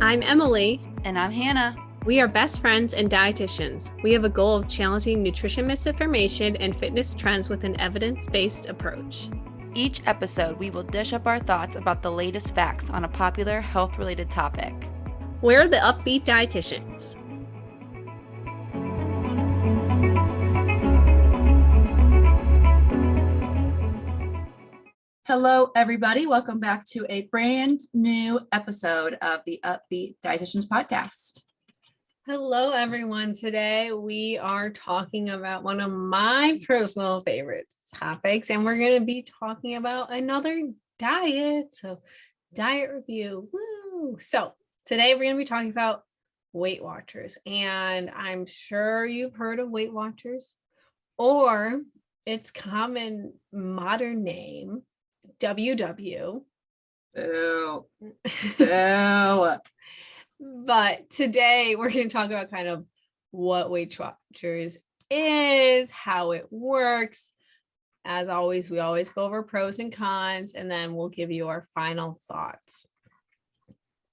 I'm Emily. And I'm Hannah. We are best friends and dietitians. We have a goal of challenging nutrition misinformation and fitness trends with an evidence-based approach. Each episode, we will dish up our thoughts about the latest facts on a popular health-related topic. We're the Up-Beet Dietitians. Hello, everybody. Welcome back to a brand new episode of the Up-Beet Dietitians podcast. Hello, everyone. Today we are talking about one of my personal favorite topics, and we're going to be talking about another diet. So, diet review. Woo! So, today we're going to be talking about Weight Watchers, and I'm sure you've heard of Weight Watchers, or its common modern name, WW. Boo. Boo. But today we're going to talk about kind of what Weight Watchers is, how it works. As always, we always go over pros and cons, and then we'll give you our final thoughts.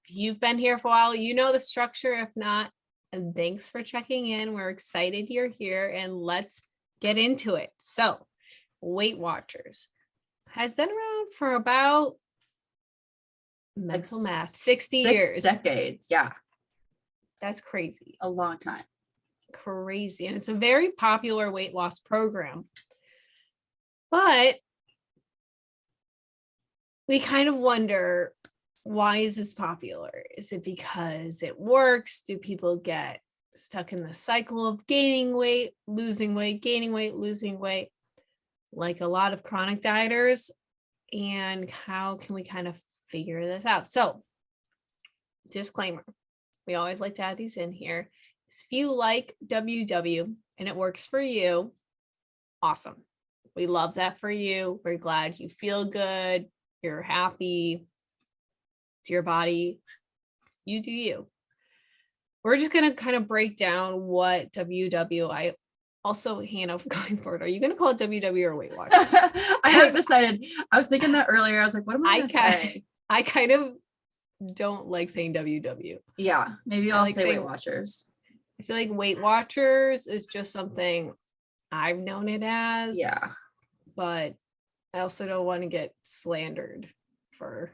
If you've been here for a while, you know the structure. If not, and thanks for checking in. We're excited you're here, and let's get into it. So, Weight Watchers has been around for about mental math 60 years. 6 decades. Yeah. That's crazy. A long time. Crazy. And it's a very popular weight loss program. But we kind of wonder, why is this popular? Is it because it works? Do people get stuck in the cycle of gaining weight, losing weight, gaining weight, losing weight, like a lot of chronic dieters? And how can we kind of figure this out? So, disclaimer, we always like to add these in here. If you like WW and it works for you, awesome. We love that for you. We're glad you feel good. You're happy. It's your body. You do you. We're just going to kind of break down what WW. Also, Hannah, going forward, are you going to call it WW or Weight Watchers? I haven't decided. I was thinking that earlier. I was like, what am I going to say? I kind of don't like saying WW. Yeah, maybe I'll say Weight Watchers. I feel like Weight Watchers is just something I've known it as. Yeah. But I also don't want to get slandered for.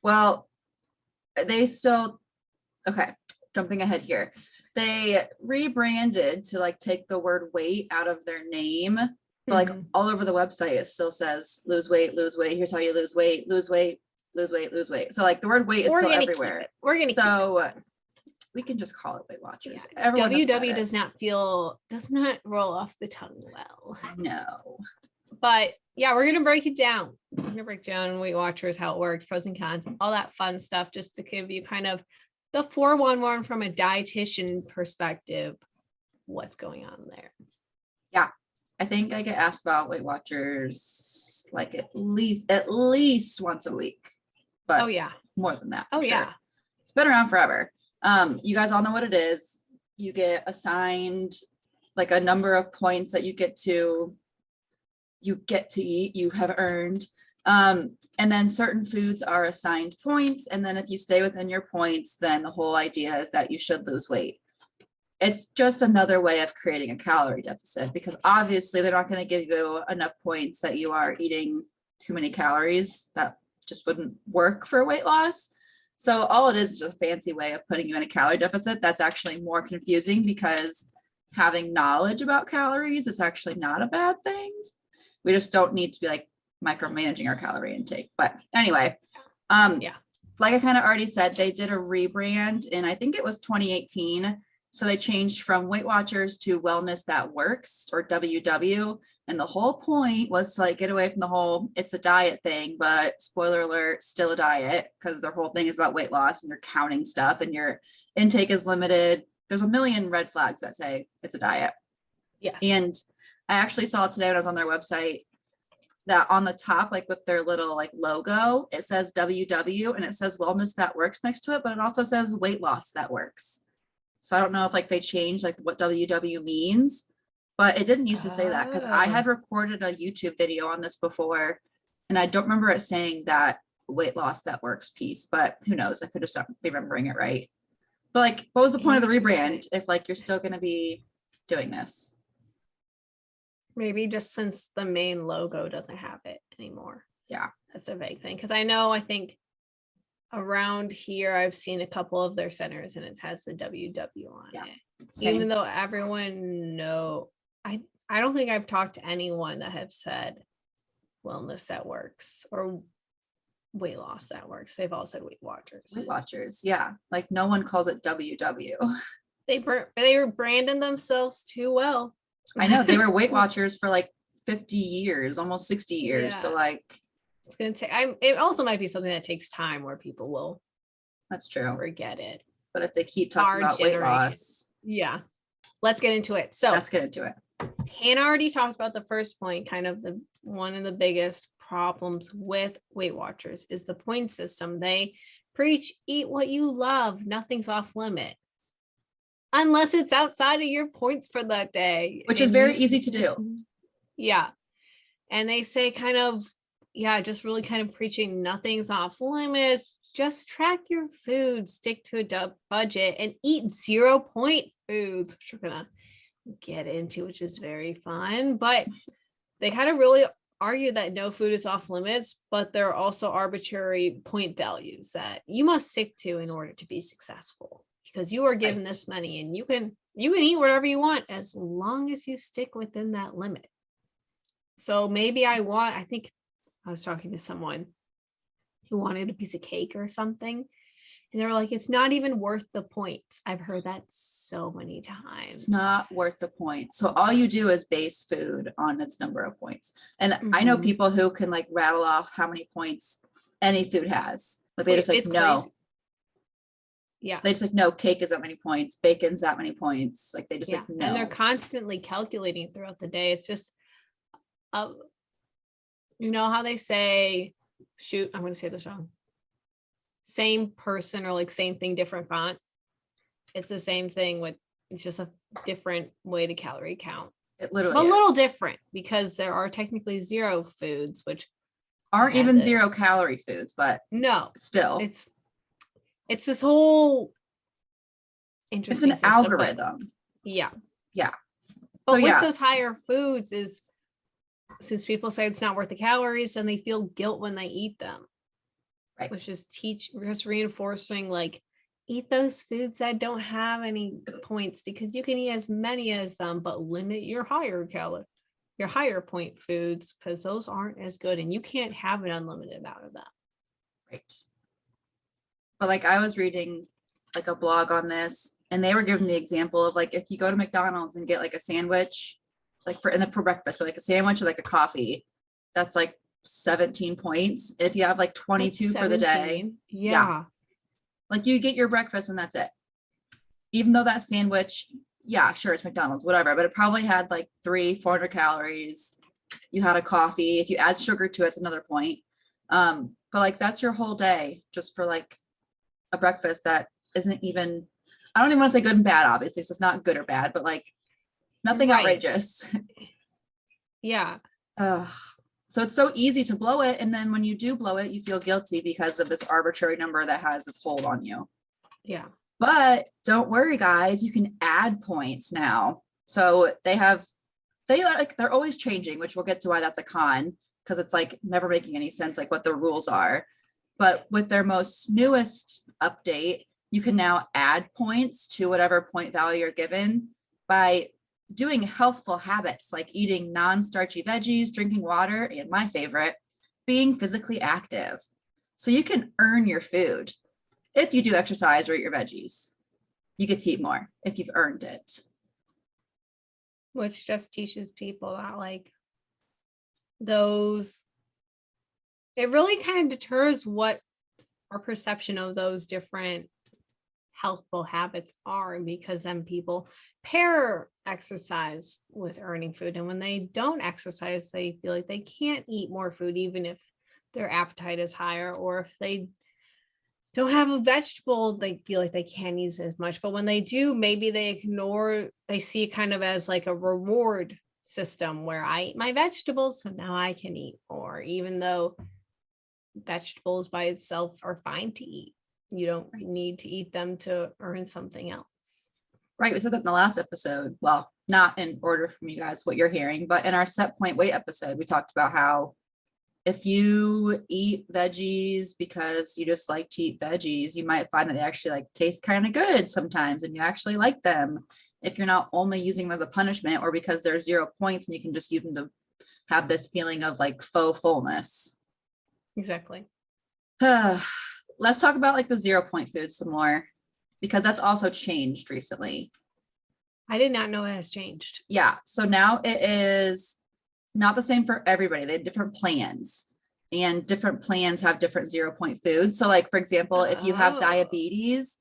Well, they still, okay, jumping ahead here. They rebranded to like take the word weight out of their name. But like all over the website, it still says lose weight, lose weight. Here's how you lose weight, lose weight, lose weight, lose weight. So like the word weight is still everywhere. We're going to so we can just call it Weight Watchers. Yeah. WW does not roll off the tongue well. No. But yeah, we're going to break it down. We're going to break down Weight Watchers, how it works, pros and cons, all that fun stuff, just to give you kind of the 411 from a dietitian perspective, what's going on there. Yeah. I think I get asked about Weight Watchers like at least once a week. But more than that. Yeah. It's been around forever. You guys all know what it is. You get assigned like a number of points that you get to eat, you have earned. And then certain foods are assigned points. And then if you stay within your points, then the whole idea is that you should lose weight. It's just another way of creating a calorie deficit, because obviously they're not going to give you enough points that you are eating too many calories. That just wouldn't work for weight loss. So all it is a fancy way of putting you in a calorie deficit. That's actually more confusing, because having knowledge about calories is actually not a bad thing. We just don't need to be like micromanaging our calorie intake. But anyway, like I kind of already said, they did a rebrand and I think it was 2018. So they changed from Weight Watchers to Wellness That Works, or WW. And the whole point was to like get away from the whole it's a diet thing, but spoiler alert, still a diet, because their whole thing is about weight loss and you're counting stuff and your intake is limited. There's a million red flags that say it's a diet. Yeah. And I actually saw today when I was on their website that on the top, like with their little like logo, it says WW and it says Wellness That Works next to it, but it also says Weight Loss That Works. So I don't know if like they changed like what WW means, but it didn't used to say that, because I had recorded a YouTube video on this before and I don't remember it saying that Weight Loss That Works piece, but who knows? I could have stopped remembering it right. But like, what was the point of the rebrand Interesting. if like you're still going to be doing this? Maybe just since the main logo doesn't have it anymore. Yeah. That's a vague thing. Because I think around here I've seen a couple of their centers and it has the WW on it. Same. Even though everyone I don't think I've talked to anyone that have said wellness that works or weight loss that works. They've all said Weight Watchers. Weight Watchers, yeah. Like no one calls it WW. They were branding themselves too well. I know they were Weight Watchers for like 50 years, almost 60 years. Yeah. So like, it's gonna take. It also might be something that takes time where people will that's true. forget it. But if they keep talking about weight loss, yeah. Let's get into it. So let's get into it. Hannah already talked about the first point, kind of the one of the biggest problems with Weight Watchers is the point system. They preach, eat what you love, nothing's off limit. Unless it's outside of your points for that day. Which is very easy to do. Yeah. And they say kind of, just really kind of preaching nothing's off limits. Just track your food, stick to a budget, and eat 0 point foods, which we're going to get into, which is very fun. But they kind of really argue that no food is off limits, but there are also arbitrary point values that you must stick to in order to be successful. Because you are given this money and you can eat whatever you want as long as you stick within that limit. So maybe I think I was talking to someone who wanted a piece of cake or something. And they were like, it's not even worth the points. I've heard that so many times. It's not worth the points. So all you do is base food on its number of points. And I know people who can like rattle off how many points any food has. Like they just like, no. Crazy. Yeah. They just like, no, cake is that many points. Bacon's that many points. Like they just like, no. And they're constantly calculating throughout the day. It's just, you know how they say, shoot, I'm going to say this wrong. Same person or like same thing, different font. It's the same thing with, it's just a different way to calorie count. It literally a little different because there are technically 0 foods, which aren't even 0 calorie foods, but no, still it's this whole interesting it's an algorithm. Yeah. But with those higher foods is, since people say it's not worth the calories and they feel guilt when they eat them. Right. Which is just reinforcing like eat those foods that don't have any points because you can eat as many as them, but limit your higher point foods because those aren't as good and you can't have an unlimited amount of them. Right. But like I was reading like a blog on this and they were giving the example of like if you go to McDonald's and get like a sandwich, like for breakfast, but like a sandwich or like a coffee, that's like 17 points. If you have like 22 for the day, like you get your breakfast and that's it. Even though that sandwich, sure, it's McDonald's, whatever, but it probably had like 400 calories. You had a coffee. If you add sugar to it, it's another point. But like that's your whole day just for like a breakfast that isn't even, I don't even want to say good and bad, obviously, so it's not good or bad, but like nothing outrageous. Yeah. So it's so easy to blow it. And then when you do blow it, you feel guilty because of this arbitrary number that has this hold on you. Yeah. But don't worry, guys, you can add points now. So they're always changing, which we'll get to why that's a con, because it's like never making any sense, like what the rules are. But with their most newest update, you can now add points to whatever point value you're given by doing healthful habits like eating non-starchy veggies, drinking water, and my favorite, being physically active. So you can earn your food. If you do exercise or eat your veggies, you get to eat more if you've earned it. Which just teaches people that like those, it really kind of deters what our perception of those different healthful habits are, because then people pair exercise with earning food. And when they don't exercise, they feel like they can't eat more food, even if their appetite is higher, or if they don't have a vegetable, they feel like they can't eat as much. But when they do, maybe they see it kind of as like a reward system where I eat my vegetables, so now I can eat more, even though vegetables by itself are fine to eat. You don't Right. need to eat them to earn something else. Right. We said that in the last episode. Well, not in order from you guys, what you're hearing, but in our set point weight episode, we talked about how if you eat veggies because you just like to eat veggies, you might find that they actually like taste kind of good sometimes and you actually like them if you're not only using them as a punishment or because they're 0 points and you can just use them to have this feeling of like faux fullness. Exactly. Let's talk about like the 0 point foods some more because that's also changed recently. I did not know it has changed. Yeah. So now it is not the same for everybody. They have different plans and different plans have different 0 point foods. So like, for example, if you have Oh. diabetes,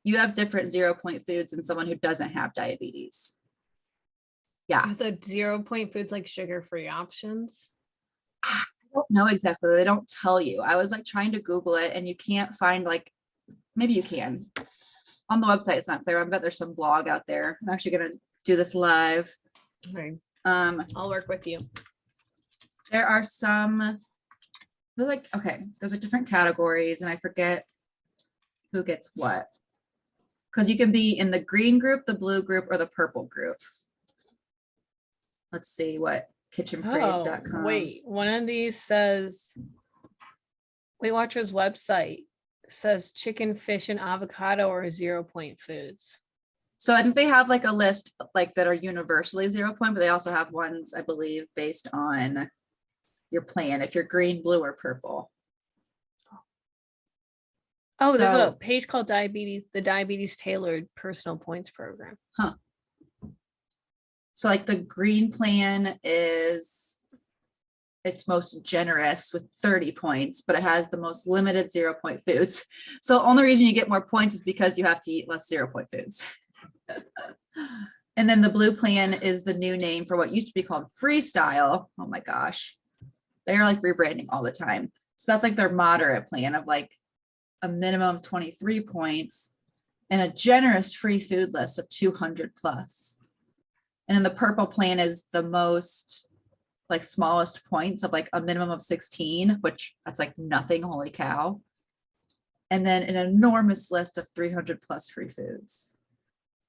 you have different 0 point foods than someone who doesn't have diabetes. Yeah. Are the 0 point foods like sugar-free options? I don't know exactly. They don't tell you. I was like trying to Google it and you can't find like, maybe you can. On the website, it's not clear. I bet there's some blog out there. I'm actually going to do this live. Okay. I'll work with you. There are some, there's like, okay, there's like different categories and I forget who gets what. Because you can be in the green group, the blue group, or the purple group. Let's see what kitchenparade.com. Wait, one of these says Weight Watchers website says chicken, fish, and avocado are 0 point foods. So I think they have like a list like that are universally 0 point, but they also have ones, I believe, based on your plan, if you're green, blue, or purple. Oh, there's So- a page called the Diabetes Tailored Personal Points Program. So like the green plan is its most generous with 30 points, but it has the most limited 0 point foods. So the only reason you get more points is because you have to eat less 0 point foods. And then the blue plan is the new name for what used to be called freestyle. Oh my gosh. They're like rebranding all the time. So that's like their moderate plan of like a minimum of 23 points and a generous free food list of 200 plus. And then the purple plan is the most like smallest points of like a minimum of 16, which that's like nothing, holy cow. And then an enormous list of 300 plus free foods.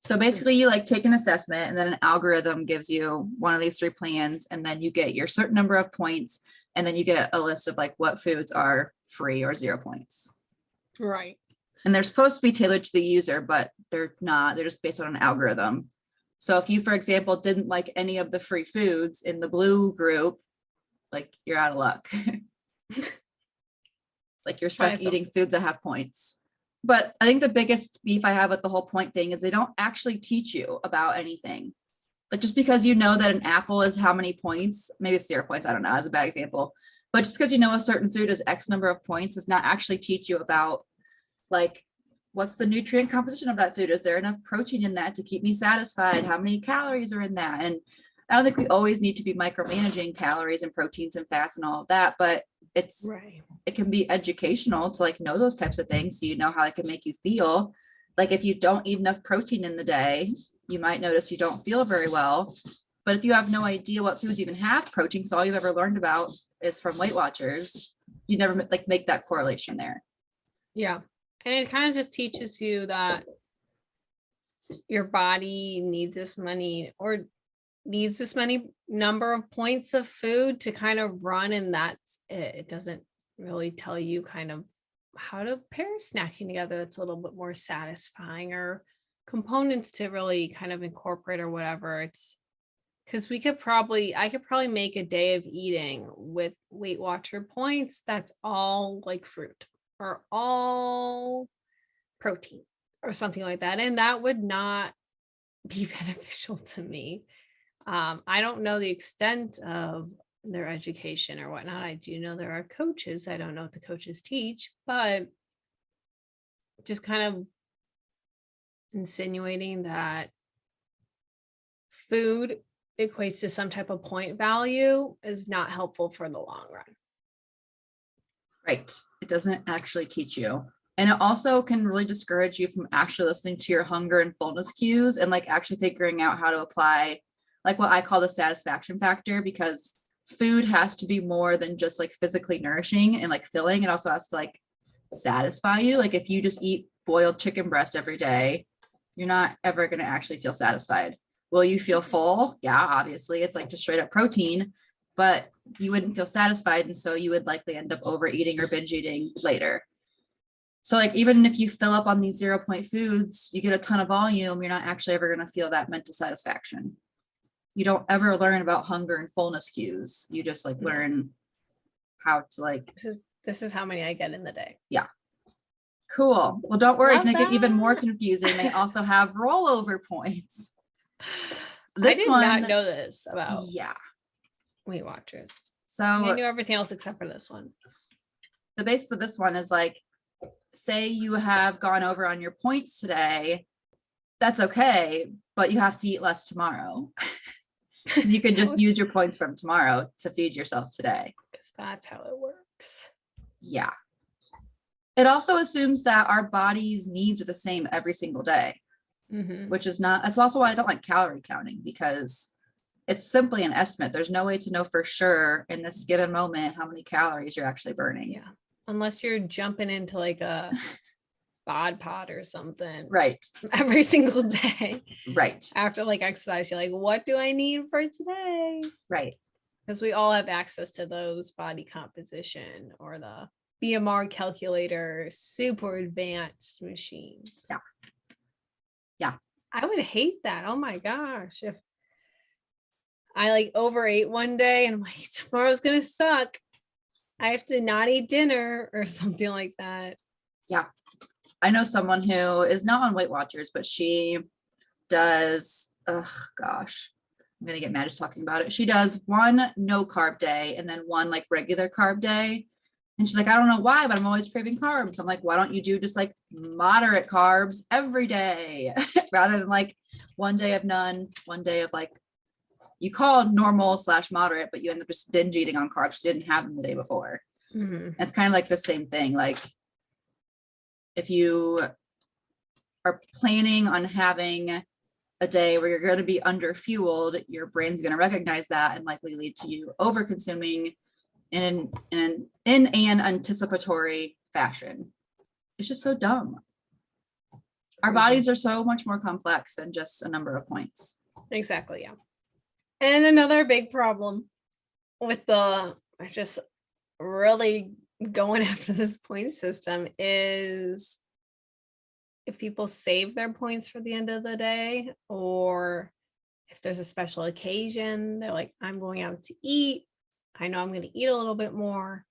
So basically you like take an assessment and then an algorithm gives you one of these 3 plans and then you get your certain number of points and then you get a list of like what foods are free or 0 points. Right. And they're supposed to be tailored to the user, but they're not. They're just based on an algorithm. So if you, for example, didn't like any of the free foods in the blue group, like you're out of luck. Like you're stuck eating foods that have points. But I think the biggest beef I have with the whole point thing is they don't actually teach you about anything. Like just because you know that an apple is how many points, maybe it's 0 points, I don't know, that's a bad example. But just because you know a certain food is X number of points does not actually teach you about like, what's the nutrient composition of that food? Is there enough protein in that to keep me satisfied? How many calories are in that? And I don't think we always need to be micromanaging calories and proteins and fats and all of that, but it's Right. it can be educational to like know those types of things so you know how they can make you feel. Like if you don't eat enough protein in the day, you might notice you don't feel very well. But if you have no idea what foods even have protein, because all you've ever learned about is from Weight Watchers, you never like make that correlation there. Yeah. And it kind of just teaches you that your body needs this many number of points of food to kind of run, and that's it. It doesn't really tell you kind of how to pair snacking together that's a little bit more satisfying or components to really kind of incorporate or whatever. It's because I could probably make a day of eating with Weight Watcher points that's all like fruit or all protein or something like that, and that would not be beneficial to me. I don't know the extent of their education or whatnot. I do know there are coaches. I don't know what the coaches teach, but just kind of insinuating that food equates to some type of point value is not helpful for the long run. Right. It doesn't actually teach you. And it also can really discourage you from actually listening to your hunger and fullness cues and like actually figuring out how to apply like what I call the satisfaction factor, because food has to be more than just like physically nourishing and like filling. It also has to like satisfy you. Like if you just eat boiled chicken breast every day, you're not ever going to actually feel satisfied. Will you feel full? Yeah, obviously it's like just straight up protein, but you wouldn't feel satisfied. And so you would likely end up overeating or binge eating later. So like, even if you fill up on these 0 point foods, you get a ton of volume, you're not actually ever going to feel that mental satisfaction. You don't ever learn about hunger and fullness cues. You just like learn how to like, this is how many I get in the day. Yeah. Cool. Well, don't worry, Love to make it even more that. confusing, they also have rollover points. I did not know this about Weight Watchers. So I knew everything else except for this one. The basis of this one is like, say you have gone over on your points today, that's okay, but you have to eat less tomorrow. Because you can just use your points from tomorrow to feed yourself today. Because that's how it works. Yeah. It also assumes that our body's needs are the same every single day, which is not, that's also why I don't like calorie counting, because it's simply an estimate. There's no way to know for sure in this given moment how many calories you're actually burning. Yeah. Unless you're jumping into like a bod pod or something. Right. Every single day. Right. After like exercise, you're like, what do I need for today? Right. Because we all have access to those body composition or the BMR calculator, super advanced machines. Yeah. Yeah. I would hate that. Oh my gosh. If I like overate one day and I'm like, tomorrow's going to suck, I have to not eat dinner or something like that. Yeah. I know someone who is not on Weight Watchers, but she does, oh gosh, I'm going to get mad just talking about it. She does one no carb day and then one like regular carb day. And she's like, I don't know why, but I'm always craving carbs. I'm like, why don't you do just like moderate carbs every day rather than like one day of none, one day of like, you call normal / moderate, but you end up just binge eating on carbs you didn't have them the day before. It's kind of like the same thing. Like if you are planning on having a day where you're going to be under fueled, your brain's going to recognize that and likely lead to you over consuming in an anticipatory fashion. It's just so dumb. Our bodies are so much more complex than just a number of points. Exactly. Yeah. And another big problem with the just really going after this point system is if people save their points for the end of the day, or if there's a special occasion, they're like, I'm going out to eat. I know I'm going to eat a little bit more.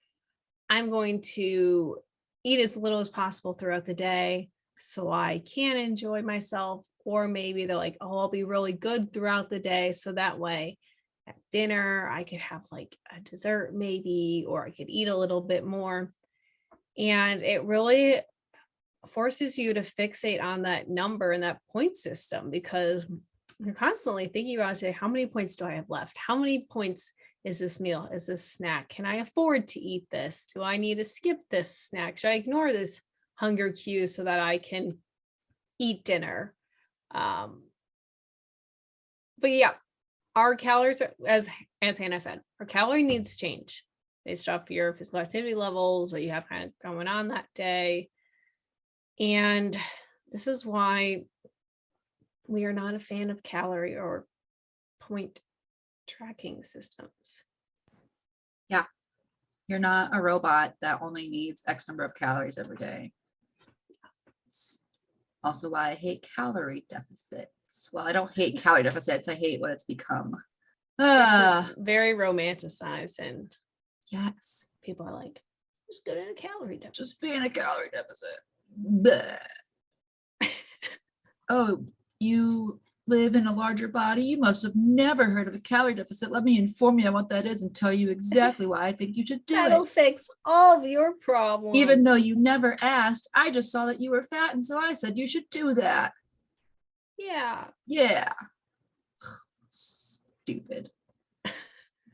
I'm going to eat as little as possible throughout the day so I can enjoy myself. Or maybe they're like, oh, I'll be really good throughout the day. So that way at dinner, I could have like a dessert maybe, or I could eat a little bit more. And it really forces you to fixate on that number and that point system, because you're constantly thinking about, say, how many points do I have left? How many points is this meal? Is this snack? Can I afford to eat this? Do I need to skip this snack? Should I ignore this hunger cue so that I can eat dinner? But yeah, our calories are, as Hannah said, our calorie needs change based off your physical activity levels, what you have kind of going on that day. And this is why we are not a fan of calorie or point tracking systems. Yeah. You're not a robot that only needs X number of calories every day. It's also why I hate calorie deficits. Well, I don't hate calorie deficits. I hate what it's become. It's very romanticized, and yes, people are like, just go in a calorie deficit. Just be in a calorie deficit. Bleh. Oh, you live in a larger body. You must have never heard of a calorie deficit. Let me inform you on what that is and tell you exactly why I think you should do That'll it. fix all of your problems. Even though you never asked, I just saw that you were fat, and so I said you should do that. Yeah. Yeah. Stupid.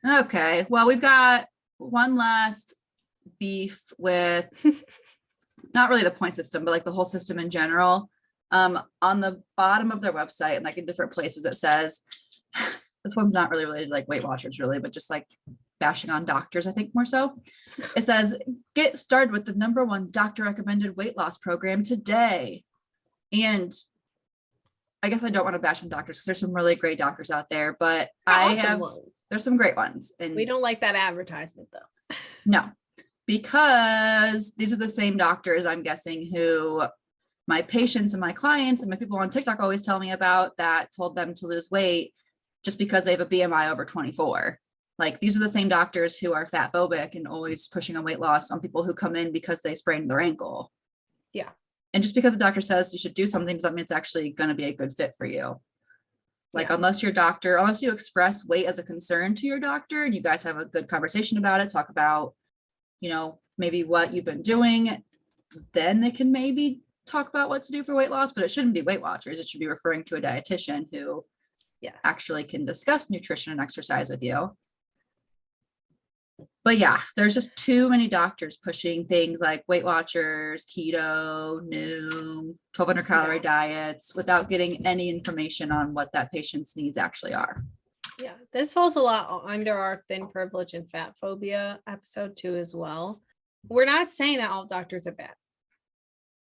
Okay, well, we've got one last beef with not really the point system, but like the whole system in general. On the bottom of their website and like in different places, it says, this one's not really related to like Weight Watchers really, but just like bashing on doctors, I think more so. It says, get started with the #1 doctor recommended weight loss program today. And I guess I don't want to bash on doctors because there's some really great doctors out there, but there's some great ones. And we don't like that advertisement though. No, because these are the same doctors, I'm guessing, who my patients and my clients and my people on TikTok always tell me about, that told them to lose weight just because they have a BMI over 24. Like, these are the same doctors who are fat phobic and always pushing on weight loss on people who come in because they sprained their ankle. Yeah. And just because the doctor says you should do something doesn't mean it's actually going to be a good fit for you. Like, unless you express weight as a concern to your doctor and you guys have a good conversation about it, talk about, maybe what you've been doing, then they can maybe talk about what to do for weight loss, but it shouldn't be Weight Watchers. It should be referring to a dietitian who actually can discuss nutrition and exercise with you. But yeah, there's just too many doctors pushing things like Weight Watchers, keto, Noom, 1,200 calorie diets without getting any information on what that patient's needs actually are. Yeah, this falls a lot under our thin privilege and fat phobia episode too as well. We're not saying that all doctors are bad.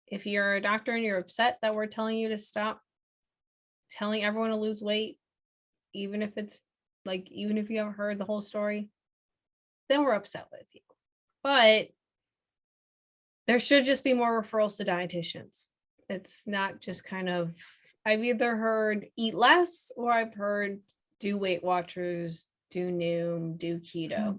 If you're a doctor and you're upset that we're telling you to stop telling everyone to lose weight, even if you haven't heard the whole story, then we're upset with you. But there should just be more referrals to dietitians. It's not just kind of, I've either heard eat less or I've heard do Weight Watchers, do Noom, do keto.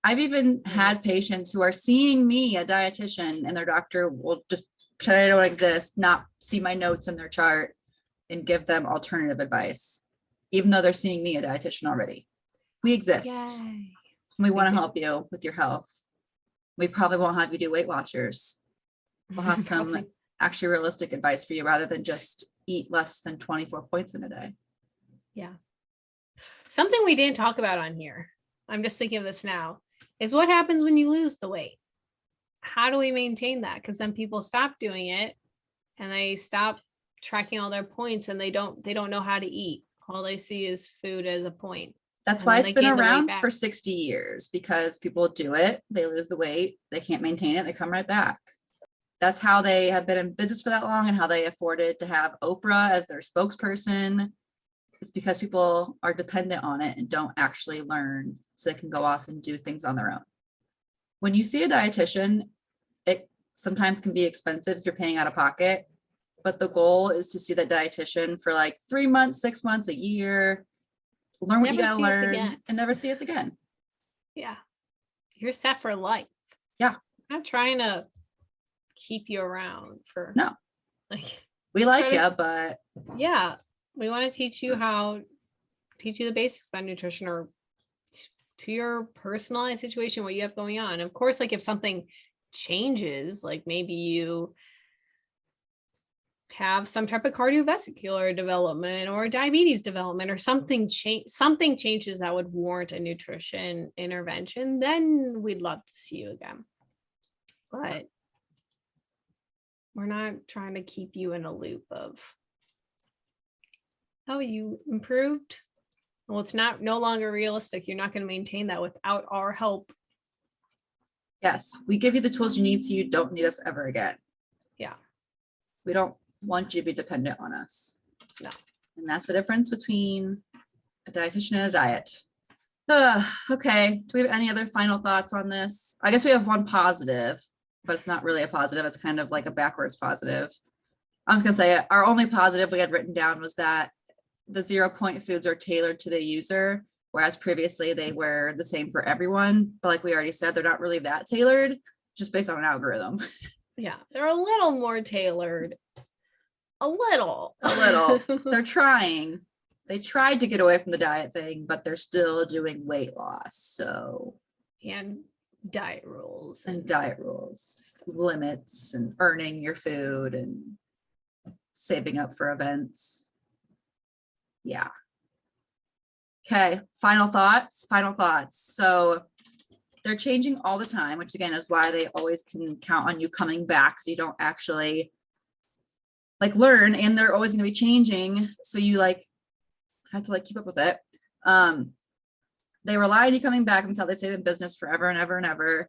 I've even had patients who are seeing me, a dietitian, and their doctor will just pretend I don't exist, not see my notes in their chart, and give them alternative advice, even though they're seeing me, a dietitian, already. We exist. Yay. We want to help you with your health. We probably won't have you do Weight Watchers. We'll have some actually realistic advice for you rather than just eat less than 24 points in a day. Yeah. Something we didn't talk about on here, I'm just thinking of this now, is what happens when you lose the weight? How do we maintain that? Because then people stop doing it and they stop tracking all their points and they don't know how to eat. All they see is food as a point. That's why it's been around for 60 years, because people do it, they lose the weight, they can't maintain it, they come right back. That's how they have been in business for that long and how they afforded to have Oprah as their spokesperson. It's because people are dependent on it and don't actually learn so they can go off and do things on their own. When you see a dietitian, it sometimes can be expensive if you're paying out of pocket, but the goal is to see that dietitian for like 3 months, 6 months, a year, learn what you gotta learn and never see us again. Yeah. You're set for life. Yeah. I'm not trying to keep you around for we like you, but yeah, we want to teach you the basics about nutrition or to your personalized situation, what you have going on. Of course, like if something changes, like maybe you have some type of cardiovascular development or diabetes development or something changes that would warrant a nutrition intervention, then we'd love to see you again. But we're not trying to keep you in a loop of, oh, you improved. Well, it's no longer realistic. You're not going to maintain that without our help. Yes, we give you the tools you need so you don't need us ever again. Yeah. We don't want you to be dependent on us. No. And that's the difference between a dietitian and a diet. Okay. Do we have any other final thoughts on this? I guess we have one positive, but it's not really a positive. It's kind of like a backwards positive. I was going to say our only positive we had written down was that the 0 point foods are tailored to the user, whereas previously they were the same for everyone. But like we already said, they're not really that tailored, just based on an algorithm. Yeah, they're a little more tailored. A little. They're trying. They tried to get away from the diet thing, but they're still doing weight loss. So, and diet rules. Limits and earning your food and saving up for events. Yeah. Okay. Final thoughts. So they're changing all the time, which again is why they always can count on you coming back, because you don't actually learn, and they're always going to be changing. So you have to keep up with it. they rely on you coming back until they stay in business forever and ever and ever.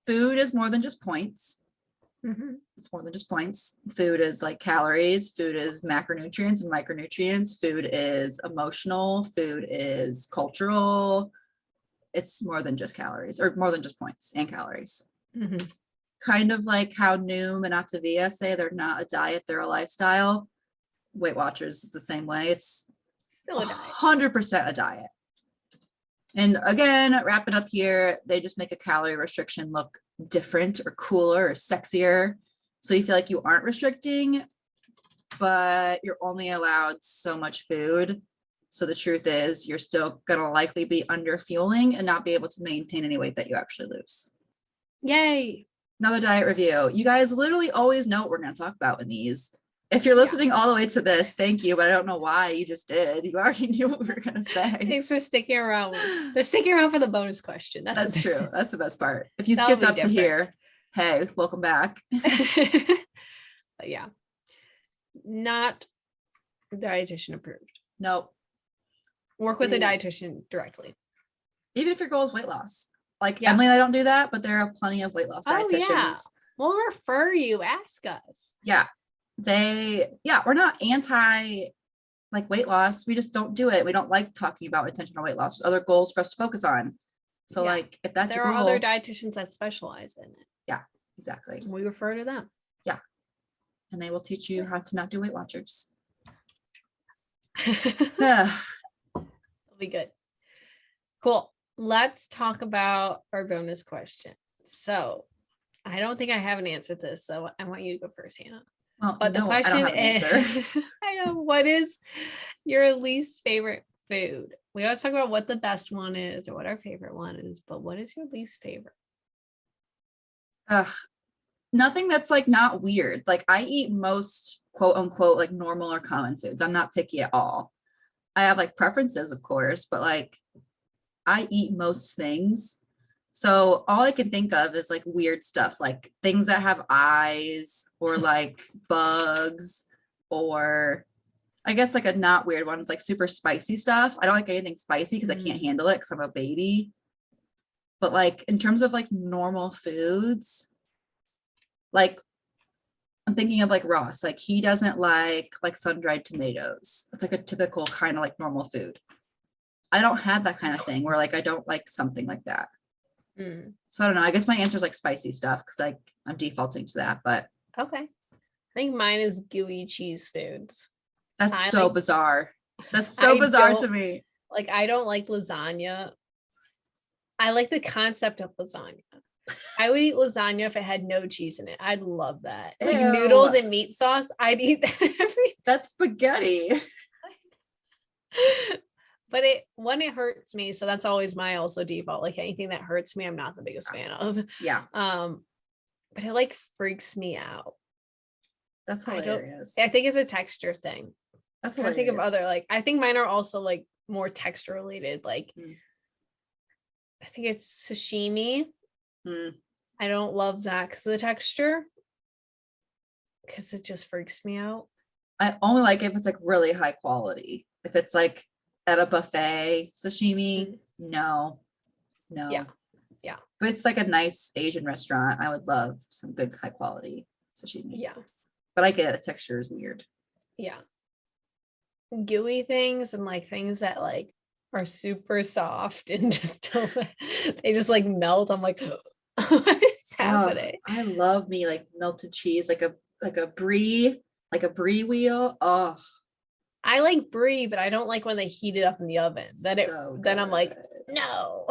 Food is more than just points. It's more than just points. Food is like calories. Food is macronutrients and micronutrients. Food is emotional. Food is cultural. It's more than just calories, or more than just points and calories. Kind of like how Noom and Optavia say they're not a diet, they're a lifestyle. Weight Watchers is the same way. It's Still a diet. 100% a diet. And again, wrap it up here. They just make a calorie restriction look different or cooler or sexier. So you feel like you aren't restricting, but you're only allowed so much food. So the truth is you're still going to likely be under fueling and not be able to maintain any weight that you actually lose. Yay. Another diet review. You guys literally always know what we're going to talk about in these. If you're listening all the way to this, thank you, but I don't know why you just did. You already knew what we were going to say. Thanks for sticking around. They're sticking around for the bonus question. That's true. That's the best part. If you That'll skipped be up to different. here, hey, welcome back. But yeah, not dietitian approved. Nope. Work with a dietitian directly. Even if your goal is weight loss. Like Emily and I don't do that, but there are plenty of weight loss dietitians. Yeah. We'll refer you. Ask us. Yeah. We're not anti like weight loss. We just don't do it. We don't like talking about intentional weight loss. There's other goals for us to focus on. So like if that's there your are goal, other dietitians that specialize in it. Yeah, exactly. We refer to them. Yeah. And they will teach you how to not do Weight Watchers. It'll be good. Cool. Let's talk about our bonus question. So I don't think I have an answer to this, so I want you to go first, Hannah. Well, but the question is, I know, what is your least favorite food? We always talk about what the best one is or what our favorite one is, but what is your least favorite? Nothing that's like not weird. Like I eat most quote unquote like normal or common foods. I'm not picky at all. I have like preferences, of course, but like I eat most things. So all I can think of is like weird stuff, like things that have eyes or like bugs, or I guess like a not weird one. It's like super spicy stuff. I don't like anything spicy because I can't handle it because I'm a baby. But like in terms of like normal foods, like I'm thinking of like Ross, like he doesn't like sun-dried tomatoes. That's like a typical kind of like normal food. I don't have that kind of thing where like I don't like something like that. So I don't know. I guess my answer is like spicy stuff because like I'm defaulting to that. But okay, I think mine is gooey cheese foods. That's so bizarre. That's so bizarre to me. Like I don't like lasagna. I like the concept of lasagna. I would eat lasagna if it had no cheese in it. I'd love that. Like noodles and meat sauce. I'd eat that every time. That's spaghetti. But when it hurts me, so that's always my also default. Like anything that hurts me, I'm not the biggest fan of. Yeah. But it like freaks me out. That's hilarious. I think it's a texture thing. That's hilarious. I think of other like I think mine are also like more texture related. Like I think it's sashimi. I don't love that because of the texture. Because it just freaks me out. I only like it if it's like really high quality. If it's like at a buffet sashimi, no. Yeah. But it's like a nice Asian restaurant. I would love some good high quality sashimi. Yeah. But I get it. The texture is weird. Yeah. Gooey things and like things that like are super soft and just they just like melt. I'm like, what's happening? I love me like melted cheese, like a brie wheel. Oh, I like brie, but I don't like when they heat it up in the oven. Then I'm like, no.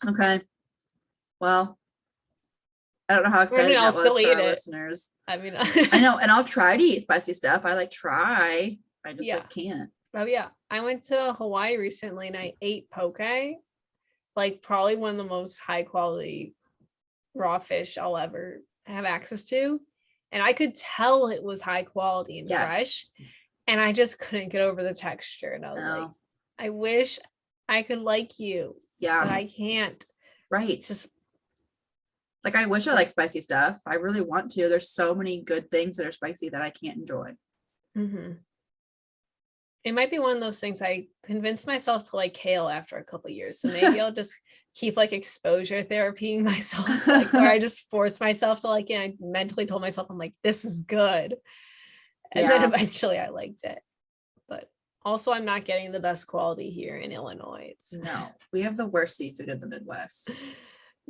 Okay. Well, I don't know how excited I'll that was still for eat our it. listeners. I mean, I know, and I'll try to eat spicy stuff. I like try. I just like can't. Oh yeah, I went to Hawaii recently and I ate poke, like probably one of the most high quality raw fish I'll ever have access to, and I could tell it was high quality and fresh, and I just couldn't get over the texture, and I was like, I wish I could like you, but I can't. Right. Just like I wish I like spicy stuff. I really want to. There's so many good things that are spicy that I can't enjoy. It might be one of those things I convinced myself to like kale after a couple of years. So maybe I'll just keep like exposure therapying myself, like where I just force myself to like, I mentally told myself, I'm like, this is good. And then eventually I liked it. But also I'm not getting the best quality here in Illinois. No, we have the worst seafood in the Midwest.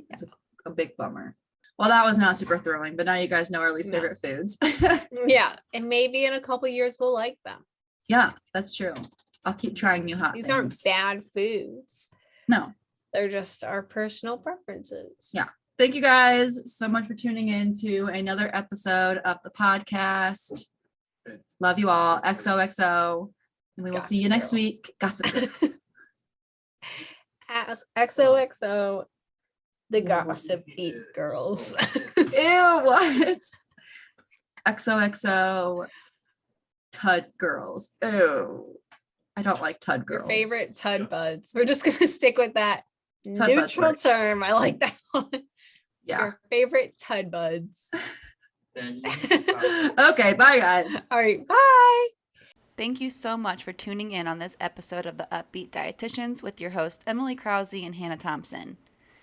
It's a big bummer. Well, that was not super thrilling, but now you guys know our least favorite foods. Yeah. And maybe in a couple of years we'll like them. Yeah, that's true. I'll keep trying new hot things. These aren't bad foods. No. They're just our personal preferences. Yeah. Thank you guys so much for tuning in to another episode of the podcast. Love you all. XOXO. And we will see you next week. Gossip Girl. As XOXO, the Gossip Beat Girls. Ew, what? XOXO Tud Girls. Ew. I don't like Tud Girls. Your favorite Tud Buds. We're just going to stick with that Tud neutral Buds term. I like that one. Yeah. Your favorite Tud Buds. Okay, bye guys. All right, bye. Thank you so much for tuning in on this episode of the Up-Beet Dietitians with your hosts Emily Krause and Hannah Thompson.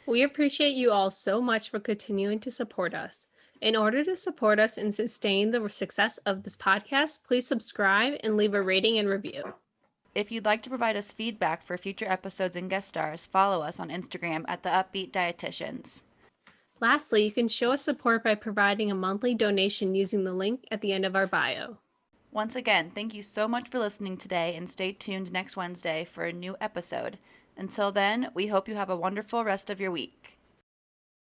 We appreciate you all so much for continuing to support us. In order to support us and sustain the success of this podcast, please subscribe and leave a rating and review. If you'd like to provide us feedback for future episodes and guest stars, follow us on Instagram at the Up-Beet Dietitians. Lastly, you can show us support by providing a monthly donation using the link at the end of our bio. Once again, thank you so much for listening today, and stay tuned next Wednesday for a new episode. Until then, we hope you have a wonderful rest of your week.